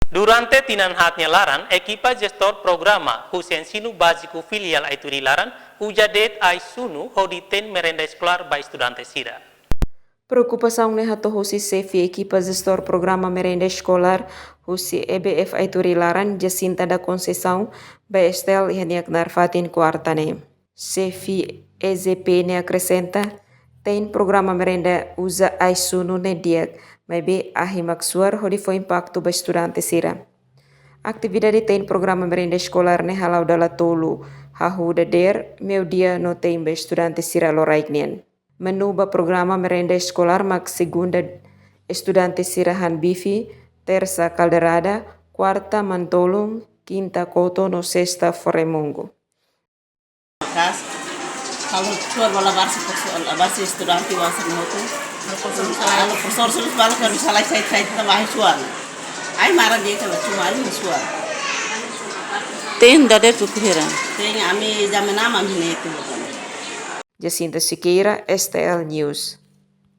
Durante Tinan hatnya Laran, Ekipa Jestor Programa Husi Ensinu Baziku Filial Aituri Laran, Deit Sunu Hodi Tein Merenda Eskolar Estudante Sira. Preocupação ne hato Husi sefi Ekipa Jestor Programa Merenda Eskolar Husi EBF Aituri Laran Jacinta da Conceição ba Estel ihaniak narfatin kuartane. Sefi EJP ne acrescenta tem programa merenda usa Sunu ne diak maybe ahimak suar hodi foi impacto ba Estudante Sira. Atividade tem programa merenda escolar ne halau dala tolu hahu der meu dia no tem ba Estudante Sira loraiknien. Menu ba programa merenda escolar mak segunda Estudante Sira han bifi, terça calderada, quarta mantolung, quinta koto no sexta foremongo. Kalau suar bola barsi estudante wasa moto kalau profesor sulus bala kan salah saya tambah suar ai marah dia kalau cuma ini suar Tein dade tukira tem ami zaman nama ini itu Jacinta Siqueira, STL News.